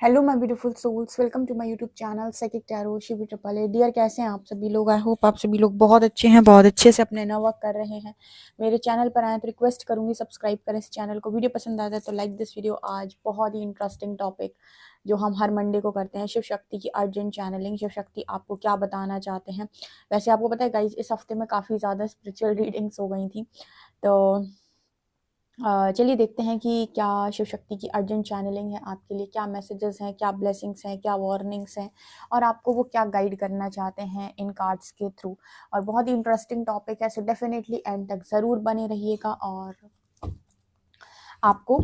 Hello my beautiful souls, welcome to my YouTube channel psychic tarot Shivi triple A. Dear, कैसे हैं आप सभी लोग? आई होप आप सभी लोग बहुत अच्छे हैं, बहुत अच्छे से अपने वर्क कर रहे हैं। मेरे चैनल पर आए तो रिक्वेस्ट करूंगी सब्सक्राइब करें इस चैनल को। वीडियो पसंद आता है तो लाइक दिस वीडियो। आज बहुत ही इंटरेस्टिंग टॉपिक जो हम हर मंडे को करते हैं, शिव शक्ति की अर्जेंट चैनलिंग। शिव शक्ति आपको क्या बताना चाहते हैं? वैसे आपको पता है गाइज, इस हफ्ते में काफ़ी ज़्यादा स्पिरिचुअल रीडिंग्स हो गई थी, तो चलिए देखते हैं कि क्या शिव शक्ति की अर्जेंट चैनलिंग है आपके लिए, क्या मैसेजेस हैं, क्या ब्लेसिंग्स हैं, क्या वार्निंग्स हैं, और आपको वो क्या गाइड करना चाहते हैं इन कार्ड्स के थ्रू। और बहुत ही इंटरेस्टिंग टॉपिक है, सो डेफिनेटली एंड तक ज़रूर बने रहिएगा। और आपको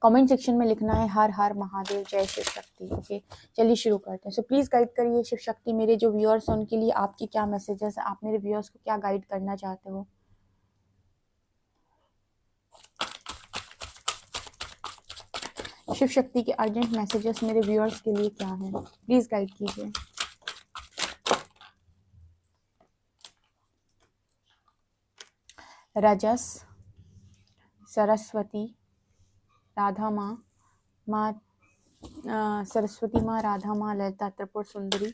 कमेंट सेक्शन में लिखना है हर हर महादेव, जय शिव शक्ति। ओके, चलिए शुरू करते हैं। सो प्लीज़ गाइड करिए शिव शक्ति, मेरे जो व्यूअर्स हैं उनके लिए आपकी क्या मैसेजेस है, आप मेरे व्यूअर्स को क्या गाइड करना चाहते हो? शिव शक्ति के अर्जेंट मैसेजेस मेरे व्यूअर्स के लिए क्या है, प्लीज गाइड कीजिए। रजस, सरस्वती, राधा माँ, माँ सरस्वती माँ, राधा माँ, ललिता त्रिपुर सुंदरी।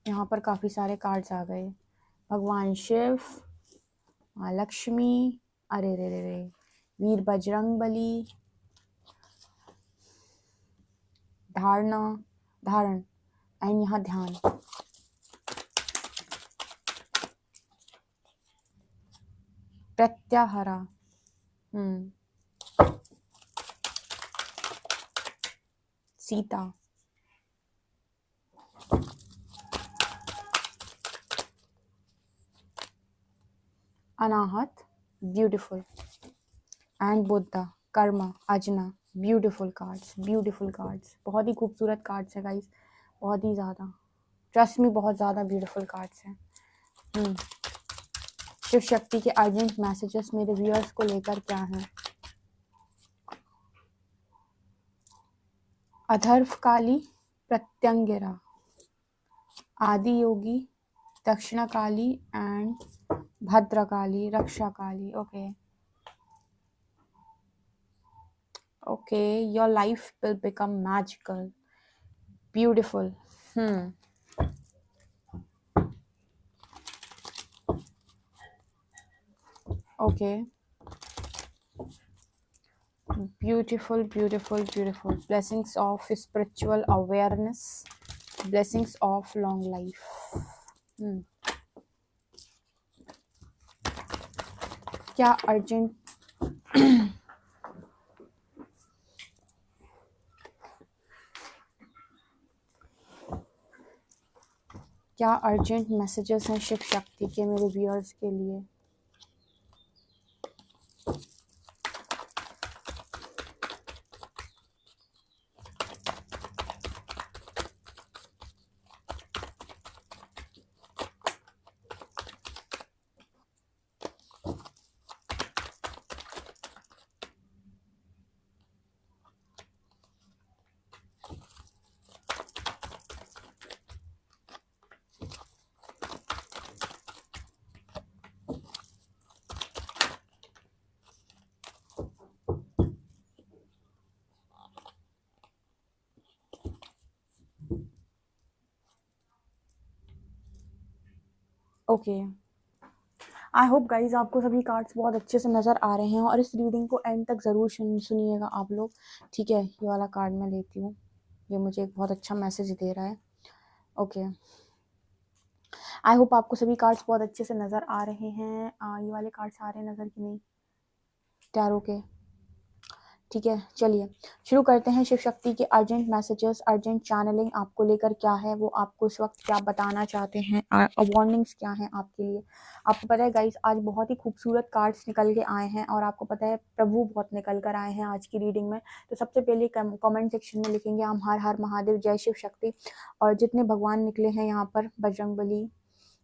यहाँ पर काफ़ी सारे कार्ड्स आ गए। भगवान शिव, माँ लक्ष्मी, अरे रे रे रे, वीर बजरंग बली, धारणा, धारण, एंड यहाँ Dhyana. Pratyahara, Sita, Anahata, beautiful, and Buddha, karma, Ajna. Beautiful cards, beautiful cards, बहुत ही खूबसूरत कार्ड्स है गाइस, बहुत ही ज़्यादा, ट्रस्ट में बहुत ज़्यादा ब्यूटीफुल कार्ड्स हैं। शिव शक्ति के अर्जेंट मैसेजेस मेरे व्यूअर्स को लेकर क्या हैं? Atharvakali, Pratyangira, Adi Yogi, Dakshinakali, and Bhadrakali, Rakshakali. Okay okay, your life will become magical, beautiful. Okay, beautiful, beautiful, beautiful. Blessings of spiritual awareness, blessings of long life. क्या अर्जेंट क्या अर्जेंट मैसेजेस हैं शिव शक्ति के मेरे व्यूअर्स के लिए? ओके, आई होप गाइज आपको सभी कार्ड्स बहुत अच्छे से नज़र आ रहे हैं, और इस रीडिंग को एंड तक ज़रूर सुनिएगा आप लोग। ठीक है, ये वाला कार्ड मैं लेती हूँ, ये मुझे एक बहुत अच्छा मैसेज दे रहा है। ओके, आई होप आपको सभी कार्ड्स बहुत अच्छे से नज़र आ रहे हैं। ये वाले कार्ड्स आ रहे हैं नज़र की नहीं टैरो के? ठीक है, चलिए शुरू करते हैं। शिव शक्ति के अर्जेंट मैसेजेस, अर्जेंट चैनलिंग आपको लेकर क्या है, वो आपको इस वक्त क्या बताना चाहते हैं, वार्निंग्स क्या हैं आपके लिए। आपको पता है गाइस, आज बहुत ही खूबसूरत कार्ड्स निकल के आए हैं, और आपको पता है प्रभु बहुत निकल कर आए हैं आज की रीडिंग में। तो सबसे पहले कमेंट सेक्शन में लिखेंगे हम हर हर महादेव, जय शिव शक्ति। और जितने भगवान निकले हैं यहाँ पर, बजरंग बली,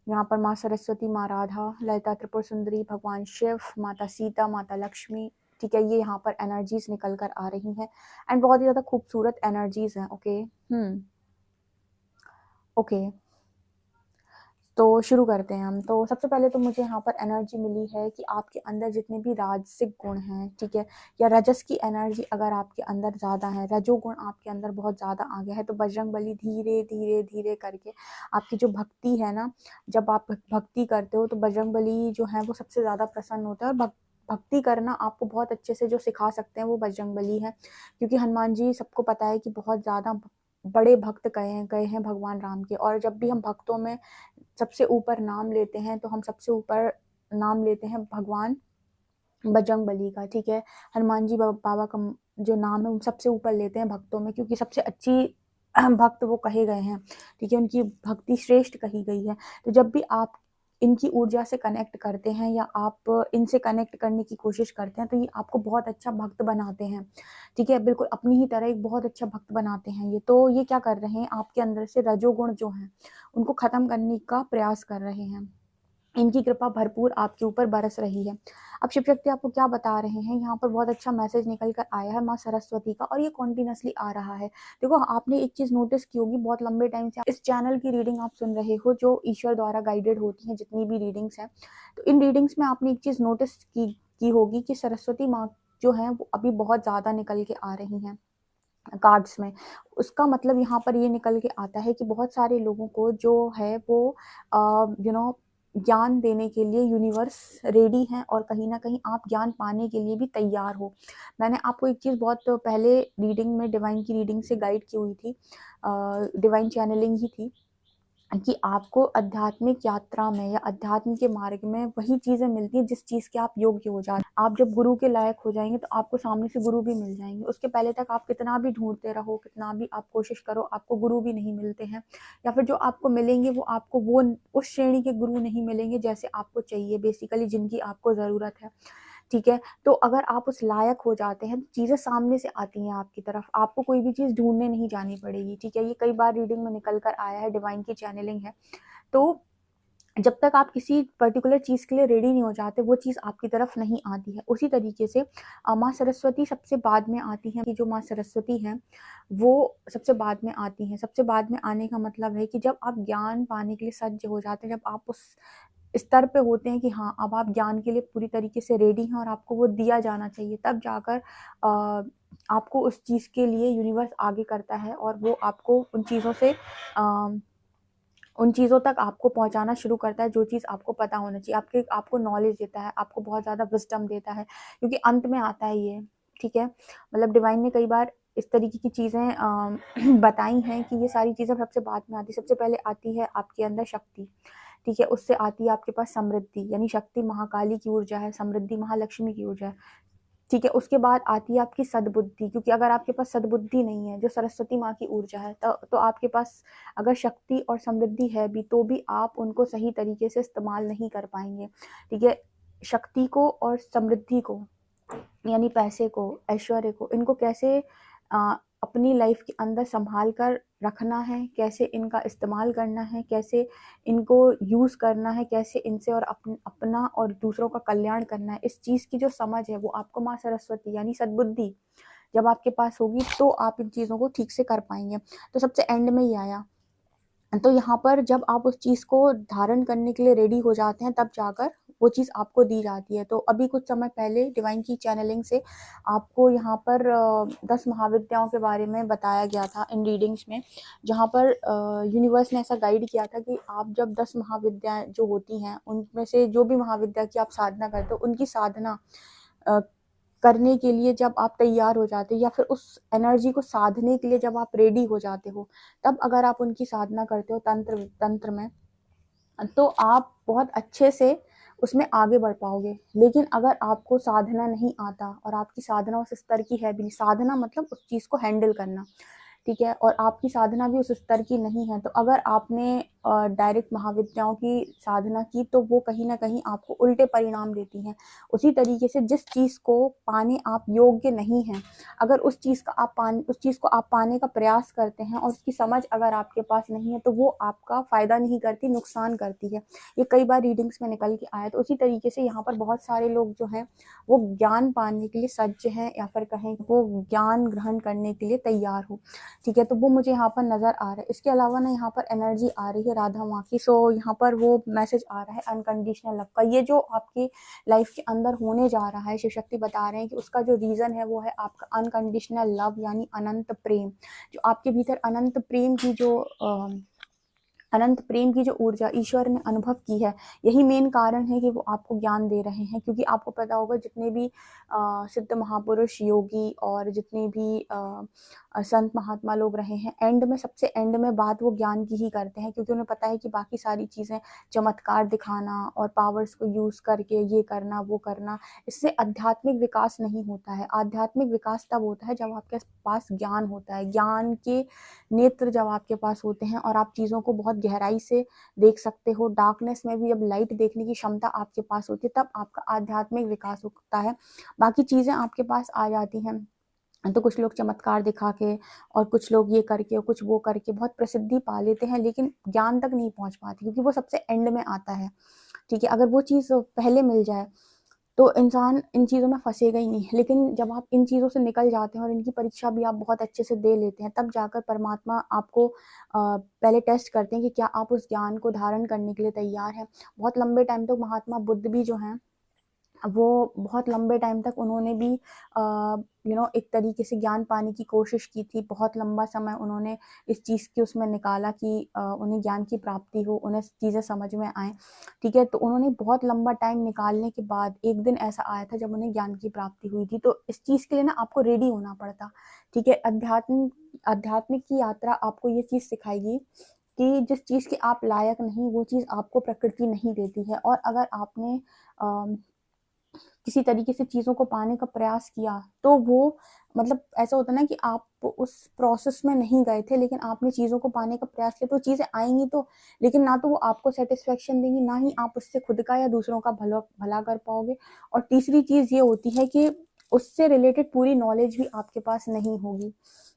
यहाँ पर माँ सरस्वती, माँ राधा, ललिता त्रिपुर सुंदरी, भगवान शिव, माता सीता, माता लक्ष्मी। ठीक है, ये यहाँ पर एनर्जीज निकल कर आ रही हैं, एंड बहुत ही ज़्यादा खूबसूरत एनर्जीज हैं। ओके ओके, तो शुरू करते हैं हम। तो सबसे पहले तो मुझे यहाँ पर एनर्जी मिली है कि आपके अंदर जितने भी राजसिक गुण हैं, ठीक है, या रजस की एनर्जी अगर आपके अंदर ज़्यादा है, रजोगुण आपके अंदर बहुत ज़्यादा आ गया है, तो बजरंगबली धीरे धीरे धीरे करके आपकी जो भक्ति है ना, जब आप भक्ति करते हो तो बजरंगबली जो है वो सबसे ज़्यादा प्रसन्न होता है। और भक्ति करना आपको बहुत अच्छे से जो सिखा सकते हैं वो बजरंगबली है, क्योंकि हनुमान जी सबको पता है कि बहुत ज़्यादा बड़े भक्त गए हैं भगवान राम के। और जब भी हम भक्तों में सबसे ऊपर नाम लेते हैं तो हम सबसे ऊपर नाम लेते हैं भगवान बजरंगबली का, ठीक है। हनुमान जी बाबा का जो नाम है वो सबसे ऊपर लेते हैं भक्तों में, क्योंकि सबसे अच्छी भक्त वो कहे गए हैं, ठीक है, उनकी भक्ति श्रेष्ठ कही गई है। तो जब भी आप इनकी ऊर्जा से कनेक्ट करते हैं या आप इनसे कनेक्ट करने की कोशिश करते हैं तो ये आपको बहुत अच्छा भक्त बनाते हैं, ठीक है, बिल्कुल अपनी ही तरह एक बहुत अच्छा भक्त बनाते हैं ये। तो ये क्या कर रहे हैं, आपके अंदर से रजोगुण जो हैं उनको खत्म करने का प्रयास कर रहे हैं। इनकी कृपा भरपूर आपके ऊपर बरस रही है। अब शिव शक्ति आपको क्या बता रहे हैं, यहाँ पर बहुत अच्छा मैसेज निकल कर आया है माँ सरस्वती का, और ये कॉन्टिन्यूसली आ रहा है। देखो, आपने एक चीज़ नोटिस की होगी, बहुत लंबे टाइम से इस चैनल की रीडिंग आप सुन रहे हो जो ईश्वर द्वारा गाइडेड होती हैं, जितनी भी रीडिंग्स हैं। तो इन रीडिंग्स में आपने एक चीज़ नोटिस की होगी कि सरस्वती माँ जो है वो अभी बहुत ज़्यादा निकल के आ रही हैं कार्ड्स में। उसका मतलब यहाँ पर ये निकल के आता है कि बहुत सारे लोगों को जो है वो ज्ञान देने के लिए यूनिवर्स रेडी है, और कहीं ना कहीं आप ज्ञान पाने के लिए भी तैयार हो। मैंने आपको एक चीज़ बहुत पहले रीडिंग में डिवाइन की रीडिंग से गाइड की हुई थी, डिवाइन चैनलिंग ही थी, कि आपको आध्यात्मिक यात्रा में या अध्यात्म के मार्ग में वही चीज़ें मिलती हैं जिस चीज़ के आप योग्य हो जाते हैं। आप जब गुरु के लायक हो जाएंगे तो आपको सामने से गुरु भी मिल जाएंगे। उसके पहले तक आप कितना भी ढूंढते रहो, कितना भी आप कोशिश करो, आपको गुरु भी नहीं मिलते हैं, या फिर जो आपको मिलेंगे वो आपको वो उस श्रेणी के गुरु नहीं मिलेंगे जैसे आपको चाहिए, बेसिकली जिनकी आपको ज़रूरत है, ठीक है। तो अगर आप उस लायक हो जाते हैं तो चीज़ें सामने से आती हैं आपकी तरफ, आपको कोई भी चीज़ ढूंढने नहीं जानी पड़ेगी, ठीक है। ये कई बार रीडिंग में निकल कर आया है, डिवाइन की चैनलिंग है। तो जब तक आप किसी पर्टिकुलर चीज़ के लिए रेडी नहीं हो जाते वो चीज़ आपकी तरफ नहीं आती है। उसी तरीके से माँ सरस्वती सबसे बाद में आती हैं, कि जो माँ सरस्वती हैं वो सबसे बाद में आती हैं। सबसे बाद में आने का मतलब है कि जब आप ज्ञान पाने के लिए सज्ज हो जाते हैं, जब आप उस स्तर पे होते हैं कि हाँ, अब आप ज्ञान के लिए पूरी तरीके से रेडी हैं और आपको वो दिया जाना चाहिए, तब जाकर आपको उस चीज़ के लिए यूनिवर्स आगे करता है और वो आपको उन चीज़ों से उन चीज़ों तक आपको पहुंचाना शुरू करता है जो चीज़ आपको पता होना चाहिए। आपको नॉलेज देता है, आपको बहुत ज़्यादा विजडम देता है, क्योंकि अंत में आता है ये, ठीक है। मतलब डिवाइन ने कई बार इस तरीके की चीज़ें बताई हैं कि ये सारी चीज़ें सबसे बाद में आती है। सबसे पहले आती है आपके अंदर शक्ति, ठीक है, उससे आती है आपके पास समृद्धि, यानी शक्ति महाकाली की ऊर्जा है, समृद्धि महालक्ष्मी की ऊर्जा है, ठीक है। उसके बाद आती है आपकी सद्बुद्धि, क्योंकि अगर आपके पास सद्बुद्धि नहीं है जो सरस्वती माँ की ऊर्जा है, तो आपके पास अगर शक्ति और समृद्धि है भी तो भी आप उनको सही तरीके से इस्तेमाल नहीं कर पाएंगे, ठीक है। शक्ति को और समृद्धि को, यानी पैसे को, ऐश्वर्य को, इनको कैसे अपनी लाइफ के अंदर संभाल कर रखना है, कैसे इनका इस्तेमाल करना है, कैसे इनको यूज़ करना है, कैसे इनसे और अपना और दूसरों का कल्याण करना है, इस चीज़ की जो समझ है वो आपको माँ सरस्वती यानी सद्बुद्धि जब आपके पास होगी तो आप इन चीज़ों को ठीक से कर पाएंगे। तो सबसे एंड में ही आया, तो यहाँ पर जब आप उस चीज़ को धारण करने के लिए रेडी हो जाते हैं तब जाकर वो चीज़ आपको दी जाती है। तो अभी कुछ समय पहले डिवाइन की चैनलिंग से आपको यहाँ पर 10 महाविद्याओं के बारे में बताया गया था इन रीडिंग्स में, जहाँ पर यूनिवर्स ने ऐसा गाइड किया था कि आप जब 10 महाविद्याएं जो होती हैं उनमें से जो भी महाविद्या की आप साधना करते हो उनकी साधना करने के लिए जब आप तैयार हो जाते हो, या फिर उस एनर्जी को साधने के लिए जब आप रेडी हो जाते हो, तब अगर आप उनकी साधना करते हो तंत्र में, तो आप बहुत अच्छे से उसमें आगे बढ़ पाओगे। लेकिन अगर आपको साधना नहीं आता और आपकी साधना उस स्तर की है भी नहीं, साधना मतलब उस चीज़ को हैंडल करना, ठीक है, और आपकी साधना भी उस स्तर की नहीं है, तो अगर आपने डायरेक्ट महाविद्याओं की साधना की तो वो कहीं ना कहीं आपको उल्टे परिणाम देती हैं। उसी तरीके से जिस चीज़ को पाने आप योग्य नहीं हैं, अगर उस चीज़ को आप पाने का प्रयास करते हैं और उसकी समझ अगर आपके पास नहीं है तो वो आपका फ़ायदा नहीं करती, नुकसान करती है। ये कई बार रीडिंग्स में निकल के आया। तो उसी तरीके से यहाँ पर बहुत सारे लोग जो हैं वो ज्ञान पाने के लिए सज्ज हैं, या फिर कहें वो ज्ञान ग्रहण करने के लिए तैयार हो, ठीक है। तो वो मुझे यहाँ पर नज़र आ रहा है। इसके अलावा ना यहाँ पर एनर्जी आ रही है राधा माँ की। सो यहाँ पर वो मैसेज आ रहा है अनकंडीशनल लव का। ये जो आपकी लाइफ के अंदर होने जा रहा है, शिव शक्ति बता रहे हैं कि उसका जो रीज़न है वो है आपका अनकंडीशनल लव, यानी अनंत प्रेम। जो आपके भीतर अनंत प्रेम की जो ऊर्जा ईश्वर ने अनुभव की है, यही मेन कारण है कि वो आपको ज्ञान दे रहे हैं। क्योंकि आपको पता होगा जितने भी सिद्ध महापुरुष, योगी और जितने भी संत महात्मा लोग रहे हैं, एंड में, सबसे एंड में बात वो ज्ञान की ही करते हैं। क्योंकि उन्हें पता है कि बाकी सारी चीज़ें, चमत्कार दिखाना और पावर्स को यूज़ करके ये करना वो करना, इससे आध्यात्मिक विकास नहीं होता है। आध्यात्मिक विकास तब होता है जब आपके पास ज्ञान होता है। ज्ञान के नेत्र जब आपके पास होते हैं और आप चीज़ों को बहुत गहराई से देख सकते हो, डार्कनेस में भी जब लाइट देखने की क्षमता आपके पास होती है, तब आपका आध्यात्मिक विकास होता है। बाकी चीज़ें आपके पास आ जाती हैं तो कुछ लोग चमत्कार दिखा के और कुछ लोग ये करके और कुछ वो करके बहुत प्रसिद्धि पा लेते हैं, लेकिन ज्ञान तक नहीं पहुंच पाते क्योंकि वो सबसे एंड में आता है। ठीक है, अगर वो चीज़ पहले मिल जाए तो इंसान इन चीज़ों में फंसेगा ही नहीं। लेकिन जब आप इन चीज़ों से निकल जाते हैं और इनकी परीक्षा भी आप बहुत अच्छे से दे लेते हैं, तब जाकर परमात्मा आपको पहले टेस्ट करते हैं कि क्या आप उस ज्ञान को धारण करने के लिए तैयार हैं। बहुत लंबे टाइम तक महात्मा बुद्ध भी जो हैं, वो बहुत लंबे टाइम तक उन्होंने भी एक तरीके से ज्ञान पाने की कोशिश की थी। बहुत लंबा समय उन्होंने इस चीज़ की उसमें निकाला कि उन्हें ज्ञान की प्राप्ति हो, उन्हें चीज़ें समझ में आएँ। ठीक है, तो उन्होंने बहुत लंबा टाइम निकालने के बाद एक दिन ऐसा आया था जब उन्हें ज्ञान की प्राप्ति हुई थी। तो इस चीज़ के लिए ना आपको रेडी होना पड़ता। ठीक है, आध्यात्मिक की यात्रा आपको ये चीज़ सिखाएगी कि जिस चीज़ के आप लायक नहीं, वो चीज़ आपको प्रकृति नहीं देती है। और अगर आपने किसी तरीके से चीज़ों को पाने का प्रयास किया तो वो, मतलब ऐसा होता है ना कि आप उस प्रोसेस में नहीं गए थे, लेकिन आपने चीज़ों को पाने का प्रयास किया, तो चीज़ें आएंगी तो, लेकिन ना तो वो आपको सेटिस्फेक्शन देंगी, ना ही आप उससे खुद का या दूसरों का भला कर पाओगे। और तीसरी चीज़ ये होती है कि उससे रिलेटेड पूरी नॉलेज भी आपके पास नहीं होगी।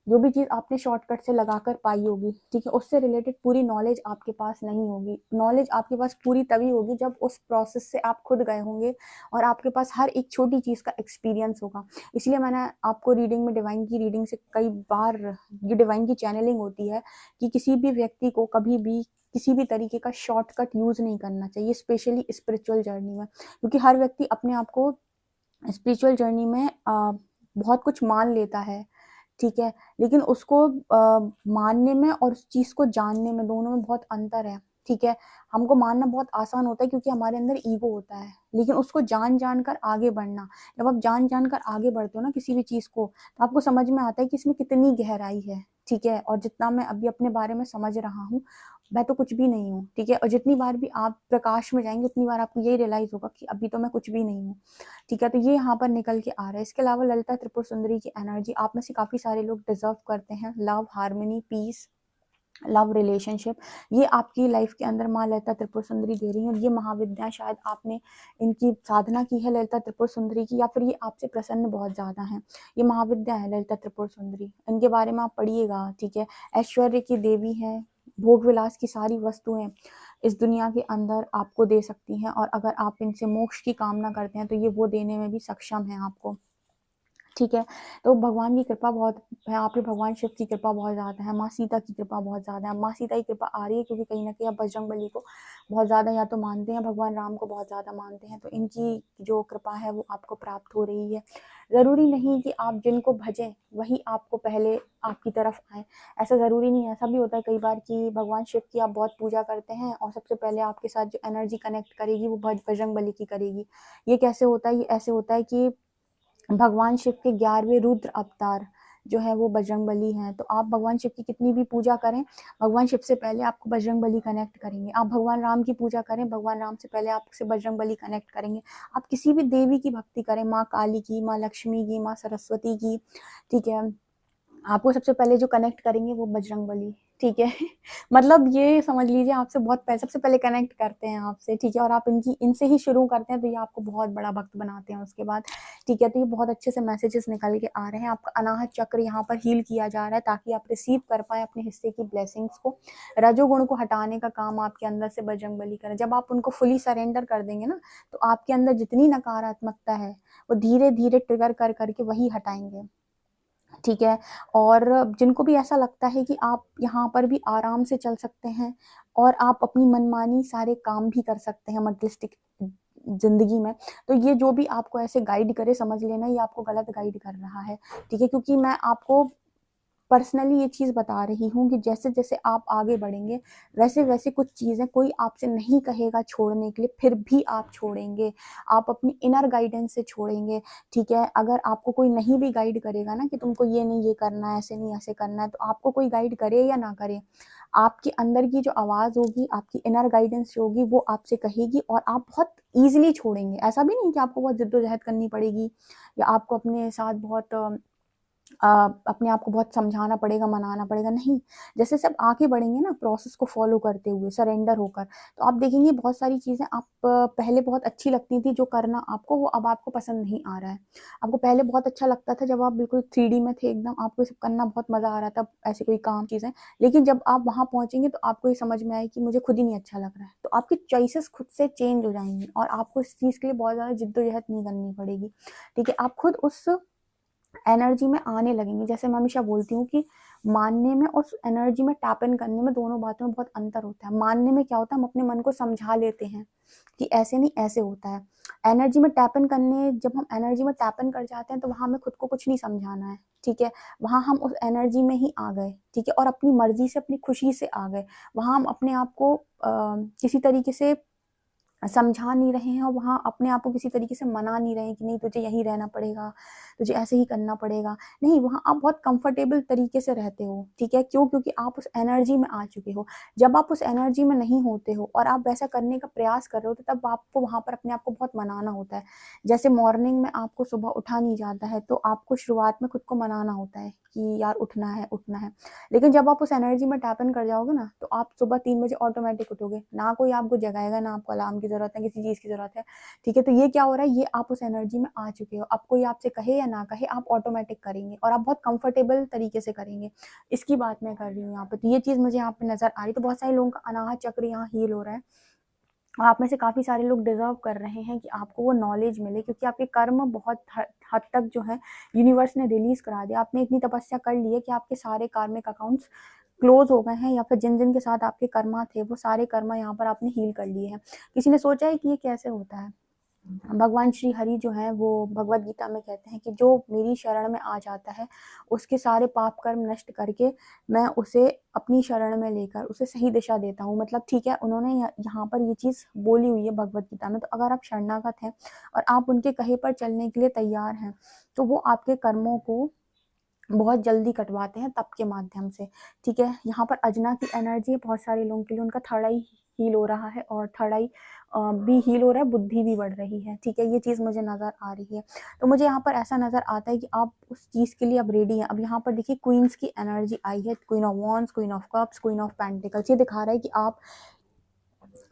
जो भी चीज़ आपने शॉर्टकट से लगाकर पाई होगी, ठीक है, उससे रिलेटेड पूरी नॉलेज आपके पास नहीं होगी। नॉलेज आपके पास पूरी तभी होगी जब उस प्रोसेस से आप खुद गए होंगे और आपके पास हर एक छोटी चीज़ का एक्सपीरियंस होगा। इसलिए मैंने आपको रीडिंग में, डिवाइन की रीडिंग से कई बार, ये डिवाइन की चैनलिंग होती है कि किसी भी व्यक्ति को कभी भी किसी भी तरीके का शॉर्टकट यूज़ नहीं करना चाहिए, स्पेशली स्पिरिचुअल जर्नी में। क्योंकि हर व्यक्ति अपने आप को स्पिरिचुअल जर्नी में बहुत कुछ मान लेता है, ठीक है, लेकिन उसको मानने में और उस चीज़ को जानने में, दोनों में बहुत अंतर है। ठीक है, हमको मानना बहुत आसान होता है क्योंकि हमारे अंदर ईगो होता है, लेकिन उसको जान कर आगे बढ़ना, जब आप जान कर आगे बढ़ते हो ना किसी भी चीज़ को, तो आपको समझ में आता है कि इसमें कितनी गहराई है। ठीक है, और जितना मैं अभी अपने बारे में समझ रहा हूँ, मैं तो कुछ भी नहीं हूँ। ठीक है, और जितनी बार भी आप प्रकाश में जाएंगे उतनी बार आपको यही रियलाइज होगा कि अभी तो मैं कुछ भी नहीं हूँ। ठीक है, तो ये यहाँ पर निकल के आ रहा है। इसके अलावा ललिता त्रिपुर सुंदरी की एनर्जी आप में से काफ़ी सारे लोग डिजर्व करते हैं love, harmony, peace, love, relationship. ये आपकी लाइफ के अंदर माँ ललिता त्रिपुर सुंदरी दे रही है। और ये महाविद्या शायद आपने इनकी साधना की है ललिता त्रिपुर सुंदरी की, या फिर ये आपसे प्रसन्न बहुत ज़्यादा हैं। ये महाविद्या है ललिता त्रिपुर सुंदरी, इनके बारे में आप पढ़िएगा। ठीक है, ऐश्वर्य की देवी है, भोग विलास की सारी वस्तुएं इस दुनिया के अंदर आपको दे सकती हैं, और अगर आप इनसे मोक्ष की कामना करते हैं तो ये वो देने में भी सक्षम है आपको। ठीक है, तो भगवान की कृपा बहुत है आप पे, भगवान शिव की कृपा बहुत ज़्यादा है, माँ सीता की कृपा बहुत ज़्यादा है। माँ सीता की कृपा आ रही है क्योंकि कहीं ना कहीं आप बजरंगबली को बहुत ज़्यादा या तो मानते हैं, भगवान राम को बहुत ज़्यादा मानते हैं, तो इनकी जो कृपा है वो आपको प्राप्त हो रही है। ज़रूरी नहीं कि आप जिनको भजें वही आपको पहले आपकी तरफ आए, ऐसा ज़रूरी नहीं है। ऐसा भी होता है कई बार कि भगवान शिव की आप बहुत पूजा करते हैं और सबसे पहले आपके साथ जो एनर्जी कनेक्ट करेगी वो बजरंगबली की करेगी। ये कैसे होता है? ये ऐसे होता है कि भगवान शिव के 11वें रुद्र अवतार जो है वो बजरंगबली हैं। तो आप भगवान शिव की कितनी भी पूजा करें, भगवान शिव से पहले आपको बजरंगबली कनेक्ट करेंगे। आप भगवान राम की पूजा करें, भगवान राम से पहले आपसे बजरंगबली कनेक्ट करेंगे। आप किसी भी देवी की भक्ति करें, माँ काली की, माँ लक्ष्मी की, माँ सरस्वती की, ठीक है, आपको सबसे पहले जो कनेक्ट करेंगे वो बजरंगबली। ठीक है मतलब ये समझ लीजिए आपसे बहुत सबसे पहले कनेक्ट करते हैं आपसे। ठीक है, और आप इनसे ही शुरू करते हैं तो ये आपको बहुत बड़ा भक्त बनाते हैं उसके बाद। ठीक है, तो ये बहुत अच्छे से मैसेजेस निकल के आ रहे हैं। आपका अनाहत चक्र यहाँ पर हील किया जा रहा है ताकि आप रिसीव कर पाए अपने हिस्से की ब्लेसिंग्स को। रजोगुण को हटाने का काम आपके अंदर से बजरंगबली करें। जब आप उनको फुली सरेंडर कर देंगे ना, तो आपके अंदर जितनी नकारात्मकता है वो धीरे धीरे ट्रिगर कर करके वही हटाएंगे। ठीक है। और जिनको भी ऐसा लगता है कि आप यहाँ पर भी आराम से चल सकते हैं और आप अपनी मनमानी सारे काम भी कर सकते हैं मटेरियलिस्टिक ज़िंदगी में, तो ये जो भी आपको ऐसे गाइड करे, समझ लेना ये आपको गलत गाइड कर रहा है, ठीक है? क्योंकि मैं आपको पर्सनली ये चीज़ बता रही हूँ कि जैसे-जैसे आप आगे बढ़ेंगे, वैसे-वैसे कुछ चीज़ें कोई आपसे नहीं कहेगा छोड़ने के लिए, फिर भी आप छोड़ेंगे। आप अपनी इनर गाइडेंस से छोड़ेंगे, ठीक है? अगर आपको कोई नहीं भी गाइड करेगा ना कि तुमको ये नहीं ये करना है, ऐसे नहीं ऐसे करना है, तो आपको कोई गाइड करे या ना करे, आपके अंदर की जो आवाज़ होगी, आपकी इनर गाइडेंस जो होगी, वो आपसे कहेगी और आप बहुत ईज़िली छोड़ेंगे। ऐसा भी नहीं कि आपको बहुत जद्दोजहद करनी पड़ेगी या आपको अपने साथ बहुत अपने आप को बहुत समझाना पड़ेगा, मनाना पड़ेगा, नहीं। जैसे सब आगे बढ़ेंगे ना प्रोसेस को फ़ॉलो करते हुए, सरेंडर होकर, तो आप देखेंगे बहुत सारी चीज़ें आप पहले बहुत अच्छी लगती थी जो करना आपको, वो अब आपको पसंद नहीं आ रहा है। आपको पहले बहुत अच्छा लगता था जब आप बिल्कुल 3D में थे एकदम, आपको ये सब करना बहुत मज़ा आ रहा था, ऐसे कोई काम चीज़ें। लेकिन जब आप वहाँ पहुँचेंगे तो आपको ये समझ में आए कि मुझे खुद ही नहीं अच्छा लग रहा है। तो आपकी चॉइसेस खुद से चेंज हो जाएँगी और आपको इस चीज़ के लिए बहुत ज़्यादा जिद्दोजहद नहीं करनी पड़ेगी, ठीक है? आप खुद उस एनर्जी में आने लगेंगे। जैसे मैं हमेशा बोलती हूँ कि मानने में और उस एनर्जी में टैप इन करने में, दोनों बातों में बहुत अंतर होता है। मानने में क्या होता है, हम अपने मन को समझा लेते हैं कि ऐसे नहीं ऐसे होता है। एनर्जी में टैप इन करने, जब हम एनर्जी में टैप इन कर जाते हैं तो वहाँ हमें खुद को कुछ नहीं समझाना है, ठीक है? वहाँ हम उस एनर्जी में ही आ गए, ठीक है? और अपनी मर्ज़ी से, अपनी खुशी से आ गए। वहाँ हम अपने आप को किसी तरीके से समझा नहीं रहे हैं और वहाँ अपने आप को किसी तरीके से मना नहीं रहे हैं कि नहीं तुझे यहीं रहना पड़ेगा, तुझे ऐसे ही करना पड़ेगा। नहीं, वहाँ आप बहुत कंफर्टेबल तरीके से रहते हो, ठीक है? क्यों? क्योंकि आप उस एनर्जी में आ चुके हो। जब आप उस एनर्जी में नहीं होते हो और आप वैसा करने का प्रयास कर रहे हो, तो तब आपको वहाँ पर अपने आप को बहुत मनाना होता है। जैसे मॉर्निंग में आपको सुबह उठा नहीं जाता है, तो आपको शुरुआत में खुद को मनाना होता है कि यार उठना है, उठना है। लेकिन जब आप उस एनर्जी में टैप इन कर जाओगे ना, तो आप सुबह 3 बजे ऑटोमेटिक उठोगे। ना कोई आपको जगाएगा, ना आपको अलार्म की ज़रूरत है, किसी चीज़ की ज़रूरत है, ठीक है? तो ये क्या हो रहा है, ये आप उस एनर्जी में आ चुके हो। अब कोई आपसे कहे या ना कहे, आप ऑटोमेटिक करेंगे और आप बहुत कंफर्टेबल तरीके से करेंगे। इसकी बात मैं कर रही हूँ यहाँ पे। तो ये चीज़ मुझे यहाँ पे नज़र आ रही है। तो बहुत सारे लोगों का अनाहत चक्र यहाँ हील हो रहा है। आप में से काफ़ी सारे लोग डिज़र्व कर रहे हैं कि आपको वो नॉलेज मिले, क्योंकि आपके कर्म बहुत हद तक जो है यूनिवर्स ने रिलीज़ करा दिया। आपने इतनी तपस्या कर ली है कि आपके सारे कार्मिक अकाउंट्स क्लोज़ हो गए हैं, या फिर जिन-जिन के साथ आपके कर्मा थे, वो सारे कर्मा यहाँ पर आपने हील कर लिए हैं। किसी ने सोचा है कि ये कैसे होता है? भगवान श्री हरि जो हैं वो भगवद गीता में कहते हैं कि जो मेरी शरण में आ जाता है, उसके सारे पाप कर्म नष्ट करके मैं उसे अपनी शरण में लेकर उसे सही दिशा देता हूँ। मतलब ठीक है, उन्होंने यहाँ पर ये चीज़ बोली हुई है भगवद गीता में। तो अगर आप शरणागत हैं और आप उनके कहे पर चलने के लिए तैयार हैं, तो वो आपके कर्मों को बहुत जल्दी कटवाते हैं तप के माध्यम से, ठीक है? यहाँ पर अजना की एनर्जी है बहुत सारे लोगों के लिए, उनका थर्ड आई हील हो रहा है और थर्ड आई भी हील हो रहा है, बुद्धि भी बढ़ रही है, ठीक है? ये चीज़ मुझे नज़र आ रही है। तो मुझे यहाँ पर ऐसा नज़र आता है कि आप उस चीज़ के लिए अब रेडी हैं। अब यहाँ पर देखिए क्वीन्स की एनर्जी आई है, queen of wands, queen of cups, queen of pentacles. ये दिखा रहा है कि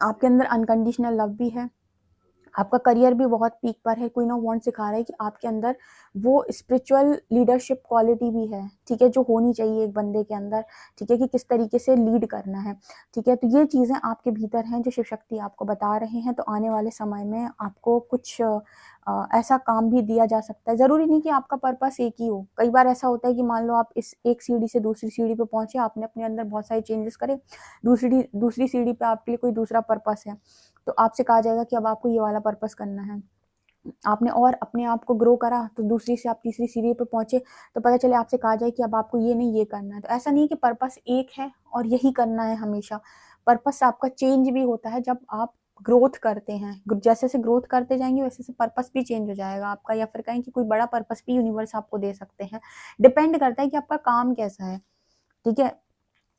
आपके अंदर अनकंडीशनल लव भी है, आपका करियर भी बहुत पीक पर है। क्वीन ऑफ वॉन्ड्स सिखा रहा है कि आपके अंदर वो स्पिरिचुअल लीडरशिप क्वालिटी भी है, ठीक है? जो होनी चाहिए एक बंदे के अंदर, ठीक है? कि किस तरीके से लीड करना है, ठीक है? तो ये चीज़ें आपके भीतर हैं जो शिव शक्ति आपको बता रहे हैं। तो आने वाले समय में आपको कुछ ऐसा काम भी दिया जा सकता है। ज़रूरी नहीं कि आपका पर्पस एक ही हो। कई बार ऐसा होता है कि मान लो आप इस एक सीढ़ी से दूसरी सीढ़ी पे पहुँचे, आपने अपने अंदर बहुत सारे चेंजेस करे, दूसरी सीढ़ी पे आपके लिए कोई दूसरा पर्पस है, तो आपसे कहा जाएगा कि अब आपको ये वाला पर्पस करना है। आपने और अपने आप को ग्रो करा, तो दूसरी से आप तीसरी सीढ़ी पे पहुँचे, तो पता चले आपसे कहा जाए कि अब आपको ये नहीं, ये करना है। तो ऐसा नहीं है कि पर्पस एक है और यही करना है हमेशा। पर्पस आपका चेंज भी होता है जब आप ग्रोथ करते हैं। जैसे-जैसे ग्रोथ करते जाएँगे, वैसे-वैसे पर्पस भी चेंज हो जाएगा आपका, या फिर कहें कि कोई बड़ा पर्पस भी यूनिवर्स आपको दे सकते हैं। डिपेंड करता है कि आपका काम कैसा है, ठीक है?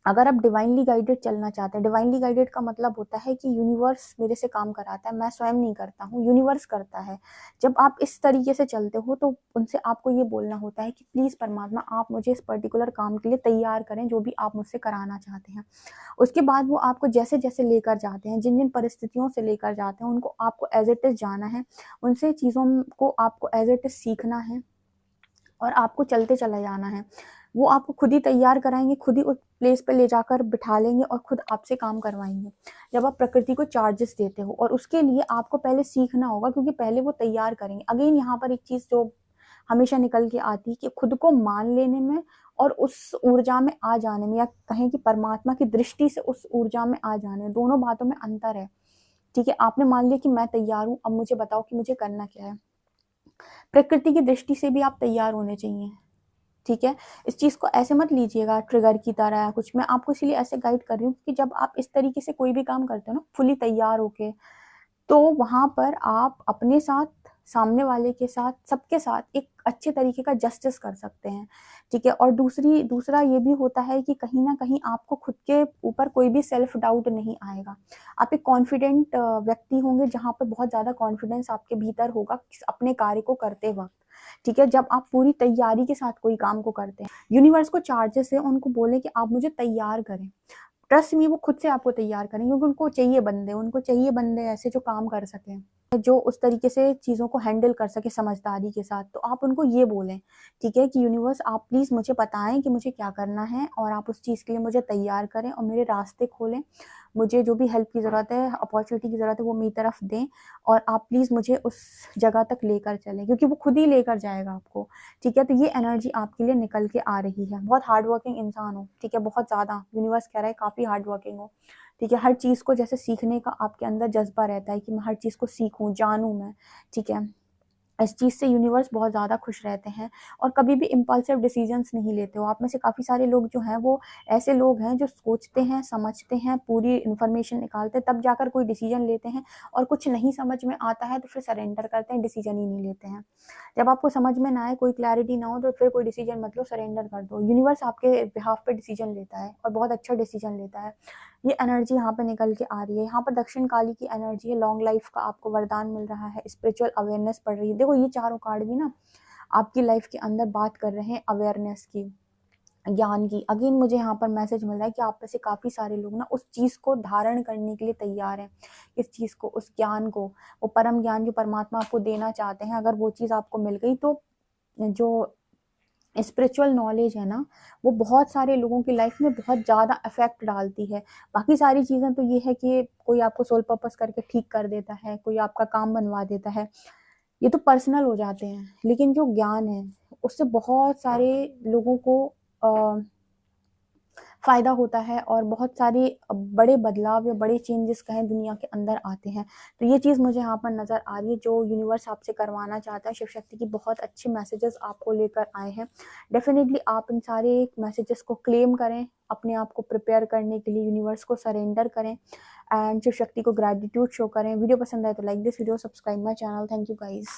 अगर आप डिवाइनली गाइडेड चलना चाहते हैं, डिवाइनली गाइडेड का मतलब होता है कि यूनिवर्स मेरे से काम कराता है, मैं स्वयं नहीं करता हूँ, यूनिवर्स करता है। जब आप इस तरीके से चलते हो, तो उनसे आपको ये बोलना होता है कि प्लीज़ परमात्मा, आप मुझे इस पर्टिकुलर काम के लिए तैयार करें, जो भी आप मुझसे कराना चाहते हैं। उसके बाद वो आपको जैसे-जैसे लेकर जाते हैं, जिन-जिन परिस्थितियों से लेकर जाते हैं, उनको आपको एज़ इट इज़ जाना है, उनसे चीज़ों को आपको एज़ इट इज़ सीखना है और आपको चलते चले जाना है। वो आपको खुद ही तैयार कराएँगे, खुद ही उस प्लेस पे ले जाकर बिठा लेंगे और खुद आपसे काम करवाएँगे। जब आप प्रकृति को चार्जेस देते हो, और उसके लिए आपको पहले सीखना होगा, क्योंकि पहले वो तैयार करेंगे। अगेन यहाँ पर एक चीज़ जो हमेशा निकल के आती है कि खुद को मान लेने में और उस ऊर्जा में आ जाने में, या कहें कि परमात्मा की दृष्टि से उस ऊर्जा में आ जाने में, दोनों बातों में अंतर है। ठीक है, आपने मान लिया कि मैं तैयार हूँ, अब मुझे बताओ कि मुझे करना क्या है। प्रकृति की दृष्टि से भी आप तैयार होने चाहिए। ठीक है, इस चीज़ को ऐसे मत लीजिएगा ट्रिगर की तरह या कुछ। मैं आपको इसलिए ऐसे गाइड कर रही हूँ कि जब आप इस तरीके से कोई भी काम करते हो ना फुली तैयार होके, तो वहाँ पर आप अपने साथ, सामने वाले के साथ, सबके साथ एक अच्छे तरीके का जस्टिस कर सकते हैं। ठीक है, और दूसरा ये भी होता है कि कहीं ना कहीं आपको खुद के ऊपर कोई भी सेल्फ डाउट नहीं आएगा। आप एक कॉन्फिडेंट व्यक्ति होंगे, जहाँ पर बहुत ज़्यादा कॉन्फिडेंस आपके भीतर होगा अपने कार्य को करते वक्त। ठीक है, जब आप पूरी तैयारी के साथ कोई काम को करते हैं, यूनिवर्स को चार्जेस है, उनको बोले कि आप मुझे तैयार करें। ट्रस्ट मी, वो खुद से आपको तैयार करें, क्योंकि उनको चाहिए बंदे, ऐसे जो काम कर सकें, जो उस तरीके से चीज़ों को हैंडल कर सके समझदारी के साथ। तो आप उनको ये बोलें, ठीक है, कि यूनिवर्स आप प्लीज़ मुझे बताएं कि मुझे क्या करना है, और आप उस चीज़ के लिए मुझे तैयार करें और मेरे रास्ते खोलें। मुझे जो भी हेल्प की ज़रूरत है, अपॉर्चुनिटी की ज़रूरत है, वो मेरी तरफ दें, और आप प्लीज़ मुझे उस जगह तक लेकर चलें, क्योंकि वो खुद ही लेकर जाएगा आपको। ठीक है, तो ये एनर्जी आपके लिए निकल के आ रही है। बहुत हार्ड वर्किंग इंसान हो, ठीक है, बहुत ज़्यादा, यूनिवर्स कह रहा है काफ़ी हार्ड वर्किंग हो। ठीक है, हर चीज़ को जैसे सीखने का आपके अंदर जज्बा रहता है कि मैं हर चीज़ को सीखूं, जानूं मैं। ठीक है, इस चीज़ से यूनिवर्स बहुत ज़्यादा खुश रहते हैं, और कभी भी इम्पल्सिव डिसीजंस नहीं लेते हो। आप में से काफ़ी सारे लोग जो हैं वो ऐसे लोग हैं जो सोचते हैं, समझते हैं, पूरी इन्फॉर्मेशन निकालते हैं, तब जाकर कोई डिसीजन लेते हैं, और कुछ नहीं समझ में आता है तो फिर सरेंडर करते हैं, डिसीजन ही नहीं लेते हैं। जब आपको समझ में ना आए, कोई क्लैरिटी ना हो, तो फिर कोई डिसीजन मत लो, सरेंडर कर दो। यूनिवर्स आपके बिहाफ पे डिसीजन लेता है, और बहुत अच्छा डिसीजन लेता है। ये एनर्जी यहाँ पे निकल के आ रही है। यहाँ पर दक्षिण काली की एनर्जी है, लॉन्ग लाइफ का आपको वरदान मिल रहा है, स्पिरिचुअल अवेयरनेस बढ़ रही है। देखो ये चारों कार्ड भी ना आपकी लाइफ के अंदर बात कर रहे हैं अवेयरनेस की, ज्ञान की। अगेन मुझे यहाँ पर मैसेज मिल रहा है कि आप में से काफ़ी सारे लोग ना उस चीज़ को धारण करने के लिए तैयार हैं, इस चीज़ को, उस ज्ञान को, वो परम ज्ञान जो परमात्मा आपको देना चाहते हैं। अगर वो चीज़ आपको मिल गई तो जो स्पिरिचुअल नॉलेज है ना, वो बहुत सारे लोगों की लाइफ में बहुत ज़्यादा इफेक्ट डालती है। बाकी सारी चीज़ें तो ये है कि कोई आपको सोल पर्पस करके ठीक कर देता है, कोई आपका काम बनवा देता है, ये तो पर्सनल हो जाते हैं। लेकिन जो ज्ञान है उससे बहुत सारे लोगों को फ़ायदा होता है, और बहुत सारे बड़े बदलाव या बड़े चेंजेस कहें दुनिया के अंदर आते हैं। तो ये चीज़ मुझे यहाँ पर नज़र आ रही है, जो यूनिवर्स आपसे करवाना चाहता है। शिव शक्ति की बहुत अच्छे मैसेजेस आपको लेकर आए हैं। डेफिनेटली आप इन सारे मैसेजेस को क्लेम करें, अपने आप को प्रिपेयर करने के लिए यूनिवर्स को सरेंडर करें, एंड शिव शक्ति को ग्रैटिट्यूड शो करें। वीडियो पसंद आए तो like this video, subscribe my channel. Thank you guys.